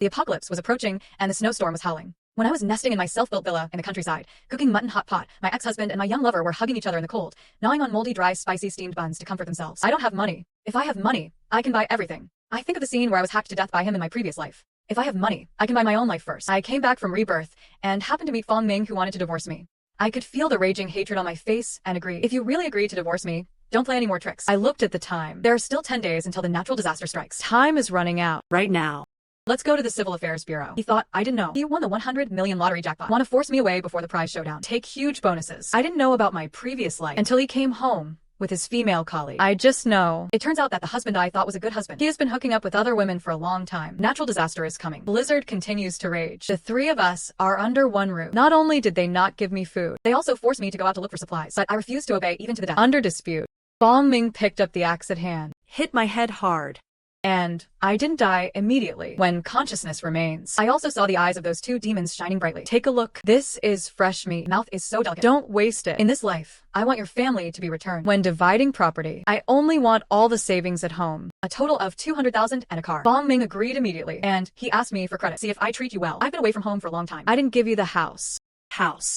The apocalypse was approaching, and the snowstorm was howling. When I was nesting in my self-built villa in the countryside, cooking mutton hot pot, my ex-husband and my young lover were hugging each other in the cold, gnawing on moldy, dry, spicy steamed buns to comfort themselves. I don't have money. If I have money, I can buy everything. I think of the scene where I was hacked to death by him in my previous life. If I have money, I can buy my own life first. I came back from rebirth and happened to meet Fong Ming, who wanted to divorce me. I could feel the raging hatred on my face and agreed. If you really agree to divorce me, don't play any more tricks. I looked at the time. There are still 10 days until the natural disaster strikes. Time is running out right now. Let's go to the Civil Affairs Bureau. He thought I didn't know. He won the 100 million lottery jackpot. Want to force me away before the prize showdown. Take huge bonuses. I didn't know about my previous life until he came home with his female colleague. I just know. It turns out that the husband I thought was a good husband. He has been hooking up with other women for a long time. Natural disaster is coming. Blizzard continues to rage. The three of us are under one roof. Not only did they not give me food, they also forced me to go out to look for supplies, but I refused to obey even to the death. Under dispute, Fong Ming picked up the axe at hand, hit my head hard. And I didn't die immediately when consciousness remains. I also saw the eyes of those two demons shining brightly. Take a look. This is fresh meat. Mouth is so delicate. Don't waste it. In this life, I want your family to be returned. When dividing property, I only want all the savings at home. A total of 200,000 and a car. Fong Ming agreed immediately, and he asked me for credit. See if I treat you well. I've been away from home for a long time. I didn't give you the house.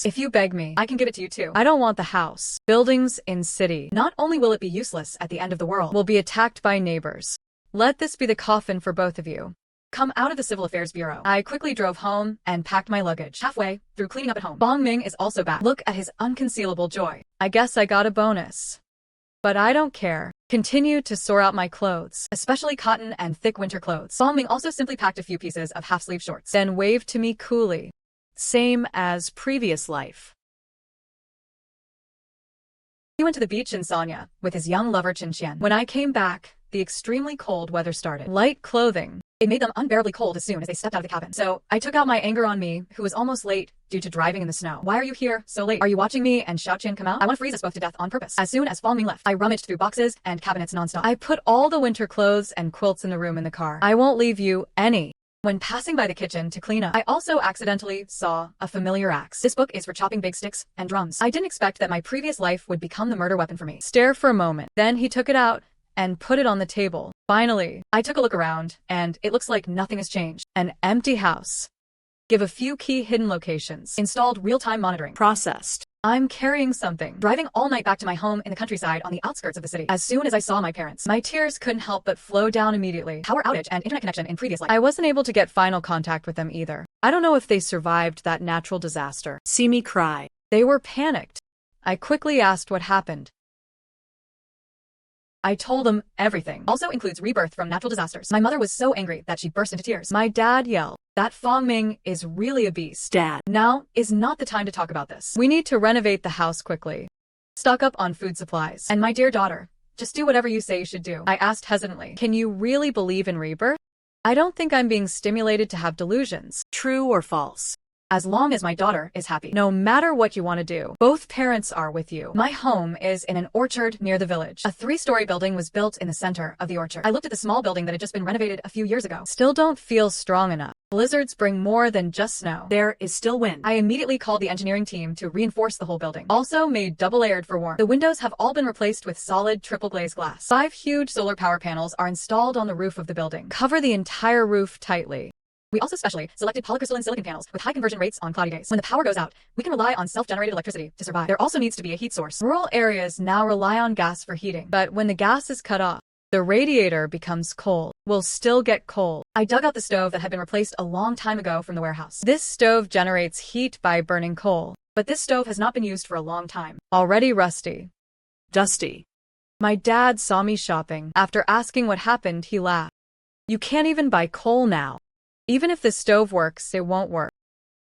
If you beg me, I can give it to you too. I don't want the house. Buildings in city. Not only will it be useless at the end of the world, will be attacked by neighbors. Let this be the coffin for both of you. Come out of the Civil Affairs Bureau. I quickly drove home and packed my luggage. Halfway through cleaning up at home, Fong Ming is also back. Look at his unconcealable joy. I guess I got a bonus. But I don't care. Continue to sort out my clothes, especially cotton and thick winter clothes. Fong Ming also simply packed a few pieces of half-sleeve shorts, then waved to me coolly. Same as previous life. He went to the beach in Sanya with his young lover Chin Qian. When I came back, the extremely cold weather started. Light clothing. It made them unbearably cold as soon as they stepped out of the cabin. So I took out my anger on me, who was almost late due to driving in the snow. Why are you here so late? Are you watching me and Xiao Qian come out? I want to freeze us both to death on purpose. As soon as Fong Ming left, I rummaged through boxes and cabinets nonstop. I put all the winter clothes and quilts in the room in the car. I won't leave you any. When passing by the kitchen to clean up, I also accidentally saw a familiar axe. This book is for chopping big sticks and drums. I didn't expect that my previous life would become the murder weapon for me. Stare for a moment. Then he took it out and put it on the table. Finally, I took a look around, and it looks like nothing has changed. An empty house. Give a few key hidden locations. Installed real-time monitoring. Processed. I'm carrying something. Driving all night back to my home in the countryside on the outskirts of the city. As soon as I saw my parents, my tears couldn't help but flow down immediately. Power outage and internet connection in previous life. I wasn't able to get final contact with them either. I don't know if they survived that natural disaster. See me cry. They were panicked. I quickly asked what happened. I told them everything. Also includes rebirth from natural disasters. My mother was so angry that she burst into tears. My dad yelled, "That Fong Ming is really a beast." Dad, now is not the time to talk about this. We need to renovate the house quickly. Stock up on food supplies. And my dear daughter, just do whatever you say you should do. I asked hesitantly, can you really believe in rebirth? I don't think I'm being stimulated to have delusions. True or false? As long as my daughter is happy. No matter what you want to do, both parents are with you. My home is in an orchard near the village. A 3-story building was built in the center of the orchard. I looked at the small building that had just been renovated a few years ago. Still don't feel strong enough. Blizzards bring more than just snow. There is still wind. I immediately called the engineering team to reinforce the whole building. Also made double-layered for warmth. The windows have all been replaced with solid triple-glazed glass. 5 huge solar power panels are installed on the roof of the building. Cover the entire roof tightly. We also specially selected polycrystalline silicon panels with high conversion rates on cloudy days. When the power goes out, we can rely on self-generated electricity to survive. There also needs to be a heat source. Rural areas now rely on gas for heating, but when the gas is cut off, the radiator becomes cold. We'll still get cold. I dug out the stove that had been replaced a long time ago from the warehouse. This stove generates heat by burning coal, but this stove has not been used for a long time. Already rusty. Dusty. My dad saw me shopping. After asking what happened, he laughed. You can't even buy coal now. Even if the stove works, it won't work.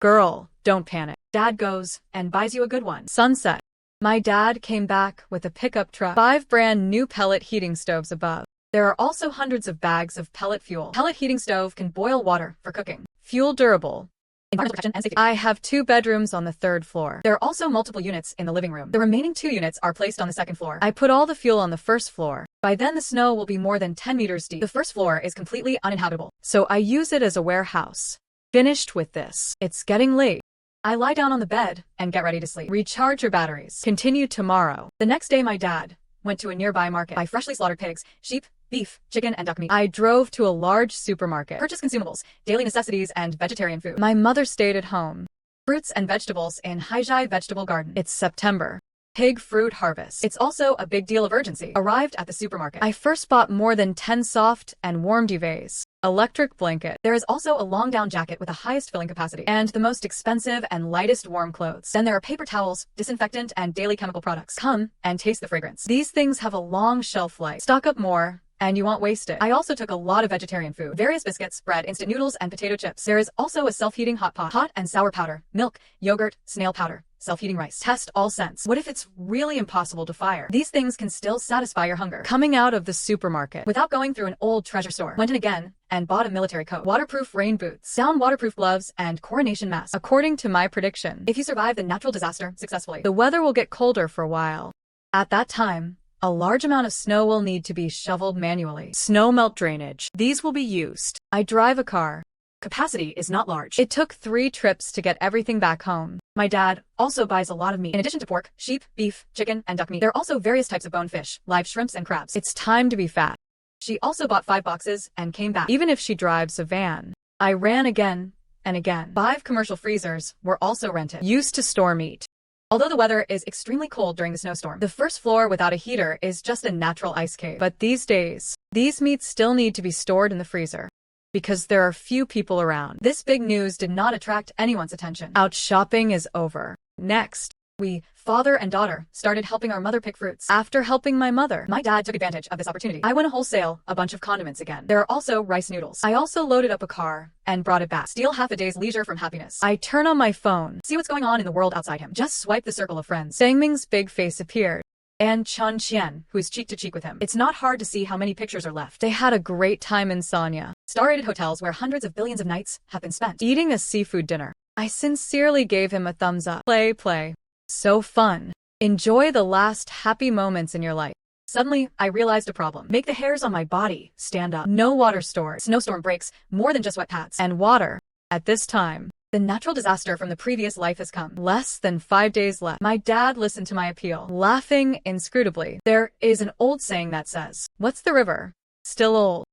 Girl, don't panic. Dad goes and buys you a good one. Sunset. My dad came back with a pickup truck. 5 brand new pellet heating stoves above. There are also hundreds of bags of pellet fuel. Pellet heating stove can boil water for cooking. Fuel durable. Environmental protection and safety. I have 2 bedrooms on the 3rd floor. There are also multiple units in the living room. The remaining 2 units are placed on the 2nd floor. I put all the fuel on the 1st floor. By then the snow will be more than 10 meters deep. The 1st floor is completely uninhabitable, so I use it as a warehouse. Finished with this. It's getting late. I lie down on the bed and get ready to sleep. Recharge your batteries. Continue tomorrow. The next day my dad went to a nearby market, buy freshly slaughtered pigs, sheep, beef, chicken, and duck meat. I drove to a large supermarket, purchased consumables, daily necessities, and vegetarian food. My mother stayed at home. Fruits and vegetables in Haijai Vegetable Garden. It's September. Pig fruit harvest. It's also a big deal of urgency. Arrived at the supermarket. I first bought more than 10 soft and warm duvets. Electric blanket. There is also a long down jacket with the highest filling capacity and the most expensive and lightest warm clothes. Then there are paper towels, disinfectant, and daily chemical products. Come and taste the fragrance. These things have a long shelf life. Stock up more and you won't waste it. I also took a lot of vegetarian food, various biscuits, bread, instant noodles, and potato chips. There is also a self-heating hot pot, hot and sour powder, milk, yogurt, snail powder, self-heating rice. Test all scents. What if it's really impossible to fire? These things can still satisfy your hunger. Coming out of the supermarket without going through an old treasure store. Went in again and bought a military coat, waterproof rain boots, down waterproof gloves, and coronation mask. According to my prediction, if you survive the natural disaster successfully, the weather will get colder for a while. At that time, a large amount of snow will need to be shoveled manually. Snow melt drainage. These will be used. I drive a car. Capacity is not large. It took 3 trips to get everything back home. My dad also buys a lot of meat. In addition to pork, sheep, beef, chicken, and duck meat, there are also various types of bone fish, live shrimps, and crabs. It's time to be fat. She also bought 5 boxes and came back. Even if she drives a van. I ran again and again. 5 commercial freezers were also rented. Used to store meat. Although the weather is extremely cold during the snowstorm, the first floor without a heater is just a natural ice cave. But these days, these meats still need to be stored in the freezer because there are few people around. This big news did not attract anyone's attention. Out shopping is over. Next, we, father and daughter, started helping our mother pick fruits. After helping my mother, my dad took advantage of this opportunity. I went wholesale a bunch of condiments again. There are also rice noodles. I also loaded up a car and brought it back. Steal half a day's leisure from happiness. I turn on my phone, see what's going on in the world outside him. Just swipe the circle of friends. Sangming's big face appeared. And Chun Qian, who is cheek to cheek with him. It's not hard to see how many pictures are left. They had a great time in Sanya. Star-rated hotels where hundreds of billions of nights have been spent. Eating a seafood dinner. I sincerely gave him a thumbs up. Play. So fun. Enjoy the last happy moments in your life. Suddenly, I realized a problem. Make the hairs on my body stand up. No water stored. Snowstorm breaks, more than just wet pads. And water. At this time, the natural disaster from the previous life has come. Less than 5 days left. My dad listened to my appeal, laughing inscrutably. There is an old saying that says, "What's the river? Still old."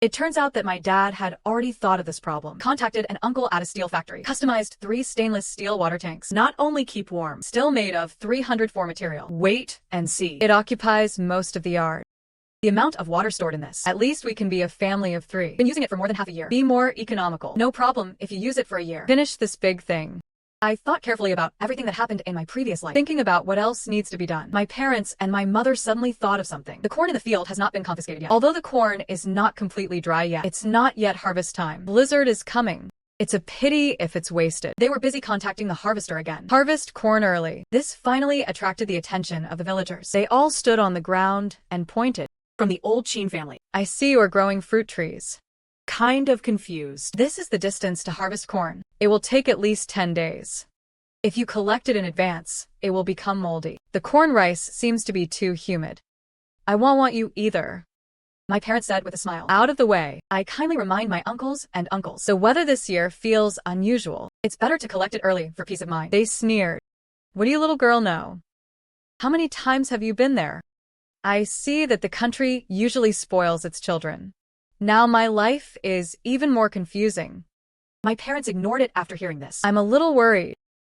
It turns out that my dad had already thought of this problem. Contacted an uncle at a steel factory. Customized 3 stainless steel water tanks. Not only keep warm, still made of 304 material. Wait and see. It occupies most of the yard. The amount of water stored in this. At least we can be a family of 3. Been using it for more than half a year. Be more economical. No problem if you use it for a year. Finish this big thing. I thought carefully about everything that happened in my previous life, thinking about what else needs to be done. My parents and my mother suddenly thought of something. The corn in the field has not been confiscated yet. Although the corn is not completely dry yet, it's not yet harvest time. Blizzard is coming. It's a pity if it's wasted. They were busy contacting the harvester again. Harvest corn early. This finally attracted the attention of the villagers. They all stood on the ground and pointed. From the old Qin family. I see you are growing fruit trees. Kind of confused. This is the distance to harvest corn. It will take at least 10 days. If you collect it in advance, it will become moldy. The corn rice seems to be too humid. I won't want you either. My parents said with a smile. Out of the way, I kindly remind my uncles and uncles. The weather this year feels unusual. It's better to collect it early for peace of mind. They sneered. What do you little girl know? How many times have you been there? I see that the country usually spoils its children. Now my life is even more confusing. My parents ignored it after hearing this. I'm a little worried.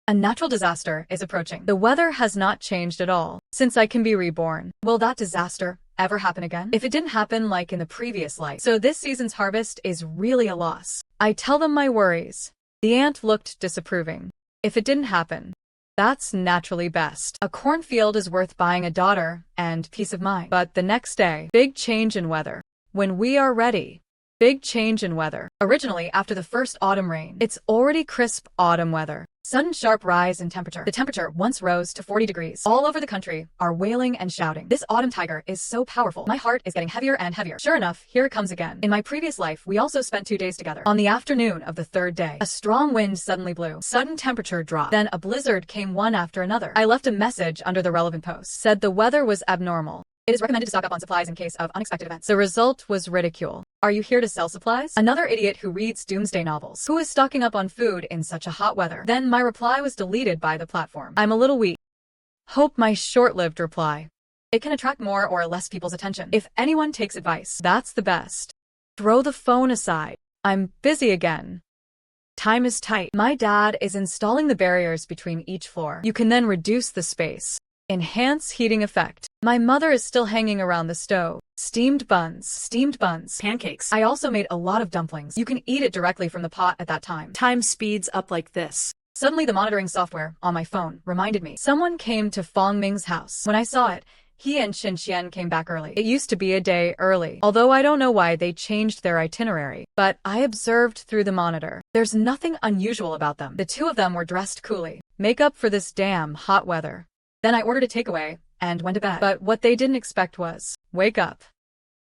A natural disaster is approaching. The weather has not changed at all since I can be reborn. Will that disaster ever happen again? If it didn't happen like in the previous life, so this season's harvest is really a loss. I tell them my worries. The aunt looked disapproving. If it didn't happen, that's naturally best. A cornfield is worth buying a daughter and peace of mind. But the next day, big change in weather. When we are ready, big change in weather. Originally, after the first autumn rain, it's already crisp autumn weather. Sudden sharp rise in temperature. The temperature once rose to 40 degrees. All over the country are wailing and shouting. This autumn tiger is so powerful. My heart is getting heavier and heavier. Sure enough, here it comes again. In my previous life, we also spent 2 days together. On the afternoon of the 3rd day, a strong wind suddenly blew. Sudden temperature drop. Then a blizzard came one after another. I left a message under the relevant post. Said the weather was abnormal. It is recommended to stock up on supplies in case of unexpected events. The result was ridicule. Are you here to sell supplies? Another idiot who reads doomsday novels. Who is stocking up on food in such a hot weather? Then my reply was deleted by the platform. I'm a little weak. Hope my short-lived reply It can attract more or less people's attention. If anyone takes advice, that's the best. Throw the phone aside. I'm busy again. Time is tight. My dad is installing the barriers between each floor. You can then reduce the space. Enhance heating effect. My mother is still hanging around the stove. Steamed buns, pancakes. I also made a lot of dumplings. You can eat it directly from the pot at that time. Time speeds up like this. Suddenly the monitoring software on my phone reminded me. Someone came to Fong Ming's house. When I saw it, he and Qin Xian came back early. It used to be a day early, although I don't know why they changed their itinerary. But I observed through the monitor. There's nothing unusual about them. The two of them were dressed coolly. Make up for this damn hot weather. Then I ordered a takeaway and went to bed. But what they didn't expect was, wake up.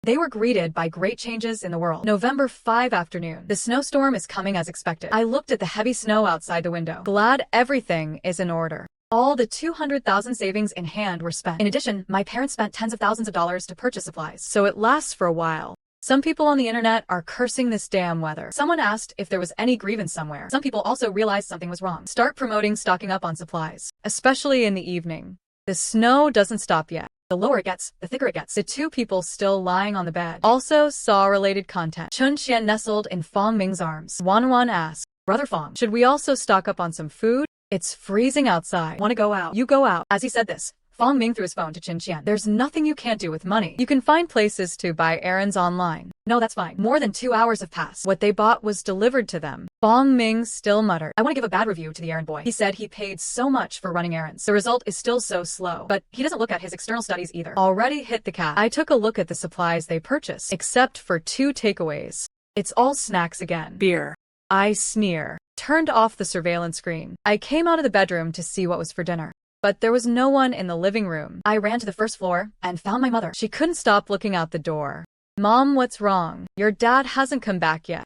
They were greeted by great changes in the world. November 5 afternoon. The snowstorm is coming as expected. I looked at the heavy snow outside the window. Glad everything is in order. All the 200,000 savings in hand were spent. In addition, my parents spent tens of thousands of dollars to purchase supplies, so it lasts for a while. Some people on the internet are cursing this damn weather. Someone asked if there was any grievance somewhere. Some people also realized something was wrong. Start promoting stocking up on supplies, especially in the evening. The snow doesn't stop yet. The lower it gets, the thicker it gets. The two people still lying on the bed also saw related content. Chun Xian nestled in Fong Ming's arms. Wan asked, Brother Fong, should we also stock up on some food? It's freezing outside. Want to go out? You go out. As he said this, Fong Ming threw his phone to Qin Xian. There's nothing you can't do with money. You can find places to buy errands online. No, that's fine. More than 2 hours have passed. What they bought was delivered to them. Fong Ming still muttered, I want to give a bad review to the errand boy. He said he paid so much for running errands. The result is still so slow. But he doesn't look at his external studies either. Already hit the cap. I took a look at the supplies they purchased, except for 2 takeaways. It's all snacks again. Beer. I sneer. Turned off the surveillance screen. I came out of the bedroom to see what was for dinner. But there was no one in the living room. I ran to the first floor and found my mother. She couldn't stop looking out the door. Mom, what's wrong? Your dad hasn't come back yet.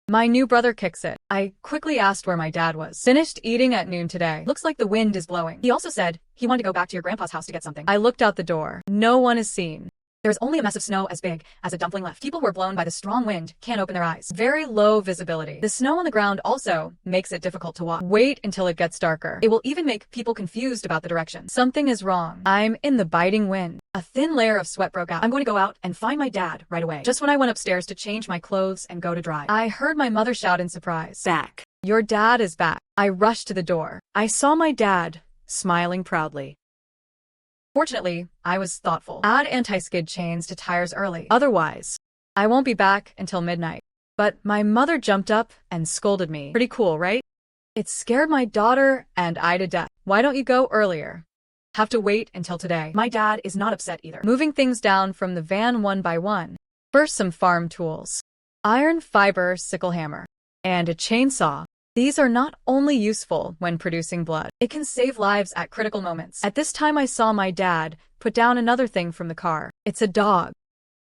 My new brother kicks it. I quickly asked where my dad was. Finished eating at noon today. Looks like the wind is blowing. He also said he wanted to go back to your grandpa's house to get something. I looked out the door. No one is seen. There's only a mess of snow as big as a dumpling left. People who are blown by the strong wind can't open their eyes. Very low visibility. The snow on the ground also makes it difficult to walk. Wait until it gets darker. It will even make people confused about the direction. Something is wrong. I'm in the biting wind. A thin layer of sweat broke out. I'm going to go out and find my dad right away. Just when I went upstairs to change my clothes and go to dry, I heard my mother shout in surprise. Back. Your dad is back. I rushed to the door. I saw my dad, smiling proudly. Fortunately, I was thoughtful. Add anti-skid chains to tires early. Otherwise, I won't be back until midnight. But my mother jumped up and scolded me. Pretty cool, right? It scared my daughter and I to death. Why don't you go earlier? Have to wait until today. My dad is not upset either. Moving things down from the van one by one. First, some farm tools. Iron fiber sickle hammer. And a chainsaw. These are not only useful when producing blood, it can save lives at critical moments. At this time I saw my dad put down another thing from the car. It's a dog.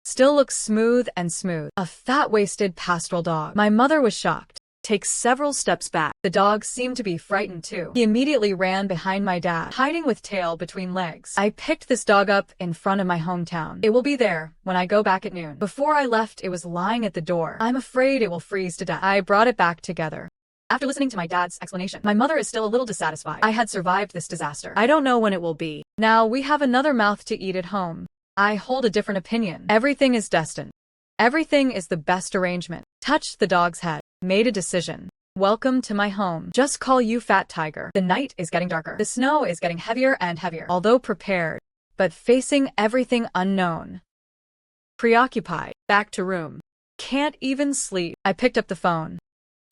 Still looks smooth and smooth. A fat-waisted pastoral dog. My mother was shocked. Takes several steps back. The dog seemed to be frightened too. He immediately ran behind my dad, hiding with tail between legs. I picked this dog up in front of my hometown. It will be there when I go back at noon. Before I left, it was lying at the door. I'm afraid it will freeze to death. I brought it back together. After listening to my dad's explanation, my mother is still a little dissatisfied. I had survived this disaster. I don't know when it will be. Now we have another mouth to eat at home. I hold a different opinion. Everything is destined. Everything is the best arrangement. Touched the dog's head. Made a decision. Welcome to my home. Just call you Fat Tiger. The night is getting darker. The snow is getting heavier and heavier. Although prepared, but facing everything unknown. Preoccupied. Back to room. Can't even sleep. I picked up the phone.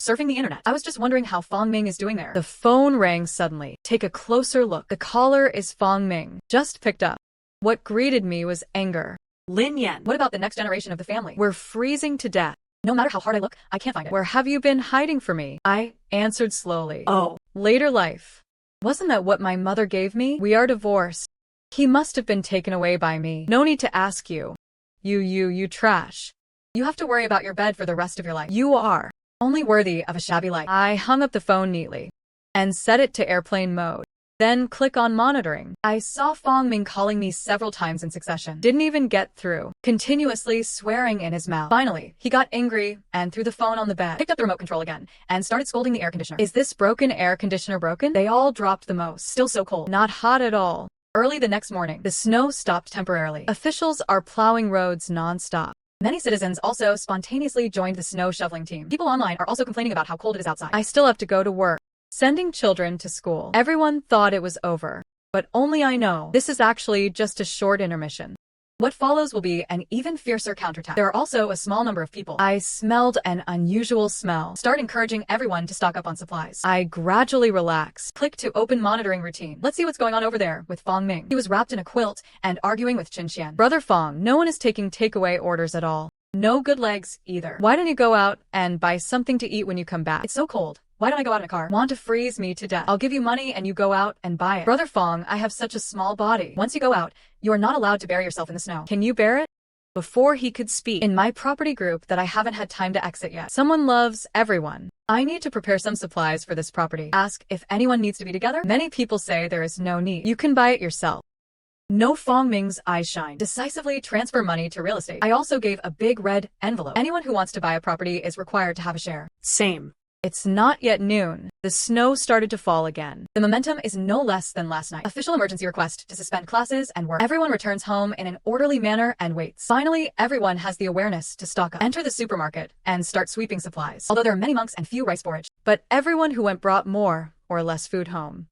Surfing the internet. I was just wondering how Fong Ming is doing there. The phone rang suddenly. Take a closer look. The caller is Fong Ming. Just picked up. What greeted me was anger. Lin Yan. What about the next generation of the family? We're freezing to death. No matter how hard I look, I can't find it. Where have you been hiding from me? I answered slowly. Oh. Later life. Wasn't that what my mother gave me? We are divorced. He must have been taken away by me. No need to ask you. You trash. You have to worry about your bed for the rest of your life. You are only worthy of a shabby life. I hung up the phone neatly and set it to airplane mode. Then click on monitoring. I saw Fong Ming calling me several times in succession. Didn't even get through. Continuously swearing in his mouth. Finally, he got angry and threw the phone on the bed. Picked up the remote control again and started scolding the air conditioner. Is this broken air conditioner broken? They all dropped the most. Still so cold. Not hot at all. Early the next morning, the snow stopped temporarily. Officials are plowing roads non-stop. Many citizens also spontaneously joined the snow shoveling team. People online are also complaining about how cold it is outside. I still have to go to work. Sending children to school. Everyone thought it was over, but only I know this is actually just a short intermission. What follows will be an even fiercer counterattack. There are also a small number of people. I smelled an unusual smell. Start encouraging everyone to stock up on supplies. I gradually relax. Click to open monitoring routine. Let's see what's going on over there with Fong Ming. He was wrapped in a quilt and arguing with Qin Xian. Brother Fong, no one is taking takeaway orders at all. No good legs either. Why don't you go out and buy something to eat when you come back? It's so cold. Why don't I go out in a car? Want to freeze me to death? I'll give you money and you go out and buy it. Brother Fong, I have such a small body. Once you go out, you are not allowed to bury yourself in the snow. Can you bear it? Before he could speak, in my property group that I haven't had time to exit yet. Someone loves everyone. I need to prepare some supplies for this property. Ask if anyone needs to be together. Many people say there is no need. You can buy it yourself. No. Fong Ming's eyes shine. Decisively transfer money to real estate. I also gave a big red envelope. Anyone who wants to buy a property is required to have a share. Same. It's not yet noon. The snow started to fall again. The momentum is no less than last night. Official emergency request to suspend classes and work. Everyone returns home in an orderly manner and waits. Finally, everyone has the awareness to stock up. Enter the supermarket and start sweeping supplies. Although there are many monks and few rice forage, but everyone who went brought more or less food home.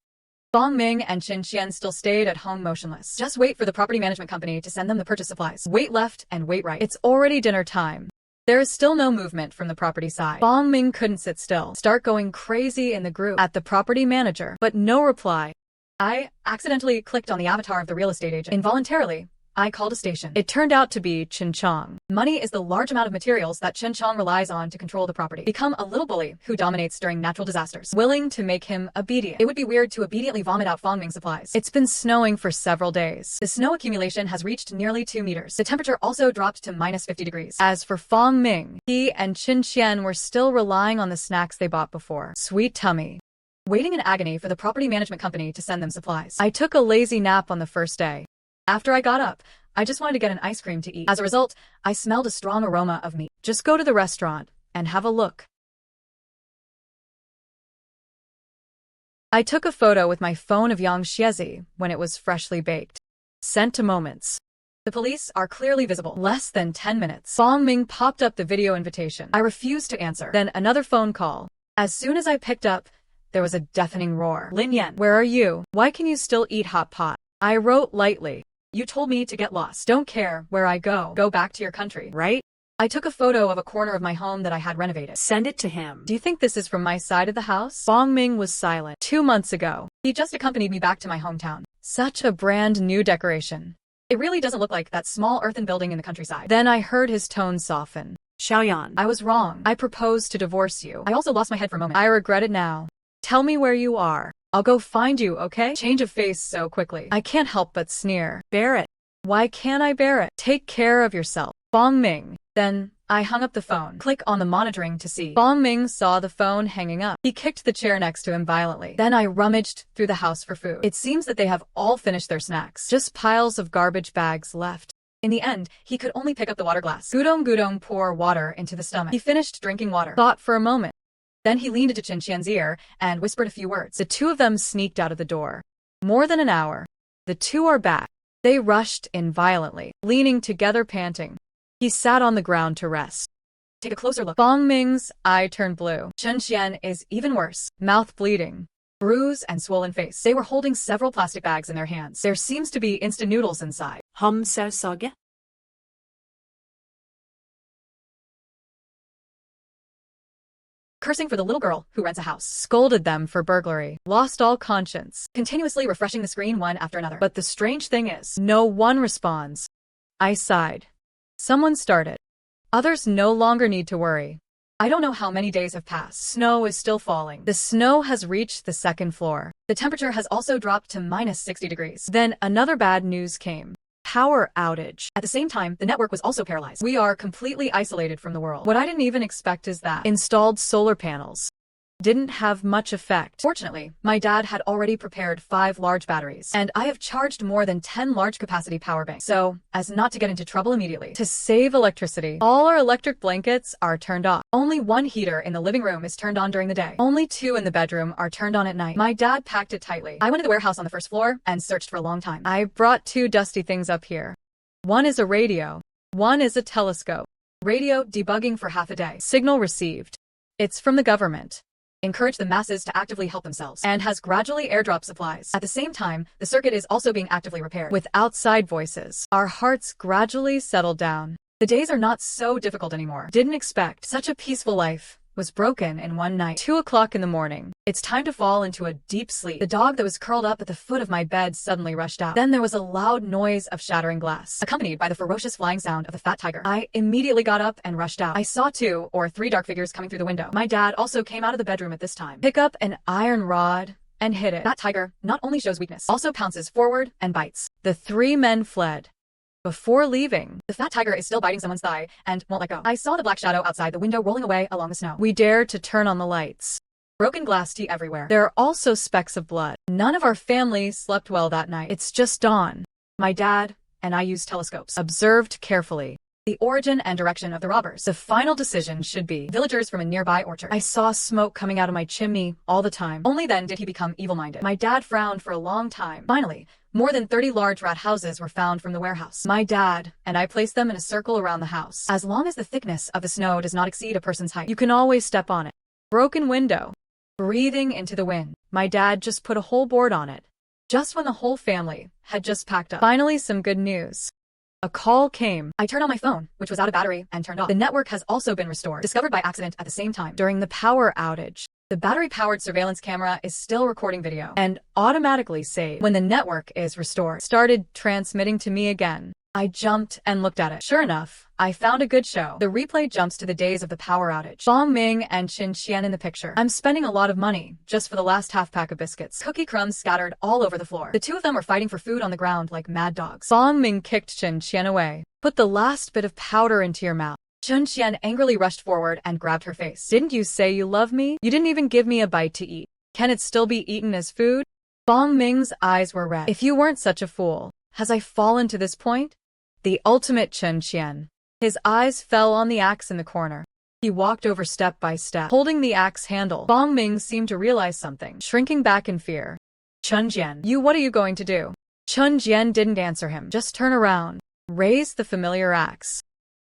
Fong Ming and Qin Xian still stayed at home motionless. Just wait for the property management company to send them the purchase supplies. Wait left and wait right. It's already dinner time. There is still no movement from the property side. Fong Ming couldn't sit still. Start going crazy in the group at the property manager, but no reply. I accidentally clicked on the avatar of the real estate agent. Involuntarily, I called a station. It turned out to be Chen Chong. Money is the large amount of materials that Chen Chong relies on to control the property. Become a little bully who dominates during natural disasters. Willing to make him obedient. It would be weird to obediently vomit out Fong Ming's supplies. It's been snowing for several days. The snow accumulation has reached nearly 2 meters. The temperature also dropped to minus 50 degrees. As for Fong Ming, he and Qin Xian were still relying on the snacks they bought before. Sweet tummy. Waiting in agony for the property management company to send them supplies. I took a lazy nap on the first day. After I got up, I just wanted to get an ice cream to eat. As a result, I smelled a strong aroma of meat. Just go to the restaurant and have a look. I took a photo with my phone of Yang Xiezi when it was freshly baked. Sent to Moments. The police are clearly visible. Less than 10 minutes. Fong Ming popped up the video invitation. I refused to answer. Then another phone call. As soon as I picked up, there was a deafening roar. Lin Yan, where are you? Why can you still eat hot pot? I wrote lightly. You told me to get lost. Don't care where I go. Go back to your country, right? I took a photo of a corner of my home that I had renovated. Send it to him. Do you think this is from my side of the house? Fong Ming was silent. 2 months ago, he just accompanied me back to my hometown. Such a brand new decoration. It really doesn't look like that small earthen building in the countryside. Then I heard his tone soften. Xiaoyan. I was wrong. I proposed to divorce you. I also lost my head for a moment. I regret it now. Tell me where you are. I'll go find you, okay? Change of face so quickly. I can't help but sneer. Bear it. Why can't I bear it? Take care of yourself. Fong Ming. Then, I hung up the phone. Click on the monitoring to see. Fong Ming saw the phone hanging up. He kicked the chair next to him violently. Then I rummaged through the house for food. It seems that they have all finished their snacks. Just piles of garbage bags left. In the end, he could only pick up the water glass. Gudong pour water into the stomach. He finished drinking water. Thought for a moment. Then he leaned into Qin Xian's ear and whispered a few words. The two of them sneaked out of the door. More than an hour. The two are back. They rushed in violently, leaning together panting. He sat on the ground to rest. Take a closer look. Fong Ming's eye turned blue. Qin Xian is even worse, mouth bleeding, bruise and swollen face. They were holding several plastic bags in their hands. There seems to be instant noodles inside. Hum so soge. Cursing for the little girl who rents a house, scolded them for burglary, lost all conscience, continuously refreshing the screen one after another. But the strange thing is, no one responds. I sighed. Someone started. Others no longer need to worry. I don't know how many days have passed. Snow is still falling. The snow has reached the 2nd floor. The temperature has also dropped to minus 60 degrees. Then another bad news came. Power outage. At the same time, the network was also paralyzed. We are completely isolated from the world. What I didn't even expect is that installed solar panels. didn't have much effect. Fortunately, my dad had already prepared 5 large batteries, and I have charged more than 10 large capacity power banks, so as not to get into trouble immediately. To save electricity, all our electric blankets are turned off. Only 1 heater in the living room is turned on during the day. Only 2 in the bedroom are turned on at night. My dad packed it tightly. I went to the warehouse on the first floor and searched for a long time. I brought 2 dusty things up here. One is a radio. One is a telescope. Radio debugging for half a day. Signal received. It's from the government. Encourage the masses to actively help themselves, and has gradually airdropped supplies. At the same time, the circuit is also being actively repaired. With outside voices, our hearts gradually settled down. The days are not so difficult anymore. Didn't expect such a peaceful life was broken in one night. 2 o'clock in the morning. It's time to fall into a deep sleep. The dog that was curled up at the foot of my bed suddenly rushed out. Then there was a loud noise of shattering glass, accompanied by the ferocious flying sound of the fat tiger. I immediately got up and rushed out. I saw 2 or 3 dark figures coming through the window. My dad also came out of the bedroom at this time. Pick up an iron rod and hit it. That tiger not only shows weakness, also pounces forward and bites. The 3 men fled. Before leaving, the fat tiger is still biting someone's thigh and won't let go. I saw the black shadow outside the window rolling away along the snow. We dared to turn on the lights. Broken glass tea everywhere. There are also specks of blood. None of our family slept well that night. It's just dawn. My dad and I used telescopes, observed carefully the origin and direction of the robbers. The final decision should be villagers from a nearby orchard. I saw smoke coming out of my chimney all the time. Only then did he become evil-minded. My dad frowned for a long time. Finally, more than 30 large rat houses were found from the warehouse. My dad and I placed them in a circle around the house. As long as the thickness of the snow does not exceed a person's height, you can always step on it. Broken window. Breathing into the wind. My dad just put a whole board on it. Just when the whole family had just packed up. Finally, some good news. A call came. I turned on my phone, which was out of battery, and turned off. The network has also been restored, discovered by accident at the same time. During the power outage, the battery-powered surveillance camera is still recording video and automatically saved. When the network is restored, started transmitting to me again. I jumped and looked at it. Sure enough, I found a good show. The replay jumps to the days of the power outage. Fong Ming and Qin Qian in the picture. I'm spending a lot of money just for the last half pack of biscuits. Cookie crumbs scattered all over the floor. The 2 of them were fighting for food on the ground like mad dogs. Fong Ming kicked Qin Qian away. Put the last bit of powder into your mouth. Qin Qian angrily rushed forward and grabbed her face. Didn't you say you love me? You didn't even give me a bite to eat. Can it still be eaten as food? Fong Ming's eyes were red. If you weren't such a fool, has I fallen to this point? The ultimate Qin Qian. His eyes fell on the axe in the corner. He walked over step by step, holding the axe handle. Fong Ming seemed to realize something, shrinking back in fear. Chun Jian, what are you going to do? Chun Jian didn't answer him. Just turn around. Raise the familiar axe.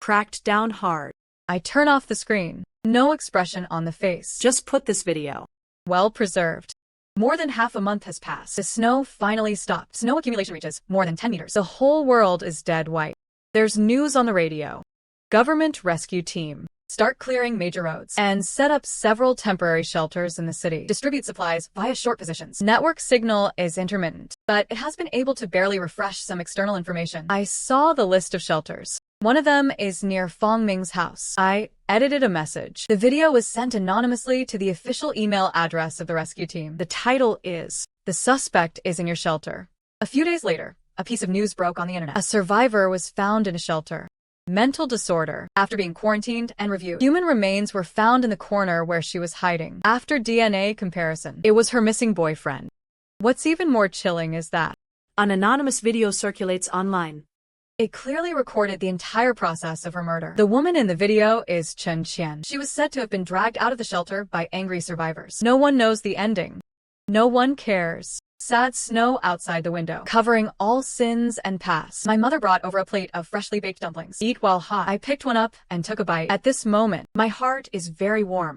Cracked down hard. I turn off the screen. No expression on the face. Just put this video. Well preserved. More than half a month has passed. The snow finally stopped. Snow accumulation reaches more than 10 meters. The whole world is dead white. There's news on the radio. Government rescue team. Start clearing major roads and set up several temporary shelters in the city. Distribute supplies via short positions. Network signal is intermittent, but it has been able to barely refresh some external information. I saw the list of shelters. One of them is near Fong Ming's house. I edited a message. The video was sent anonymously to the official email address of the rescue team. The title is, "The suspect is in your shelter." A few days later, a piece of news broke on the internet. A survivor was found in a shelter. Mental disorder. After being quarantined and reviewed, human remains were found in the corner where she was hiding. After DNA comparison, it was her missing boyfriend. What's even more chilling is that An anonymous video circulates online. it clearly recorded the entire process of her murder. The woman in the video is Chen Qian. She was said to have been dragged out of the shelter by angry survivors. No one knows the ending. No one cares. Sad snow outside the window, covering all sins and past. My mother brought over a plate of freshly baked dumplings. Eat while hot. I picked one up and took a bite. At this moment, my heart is very warm.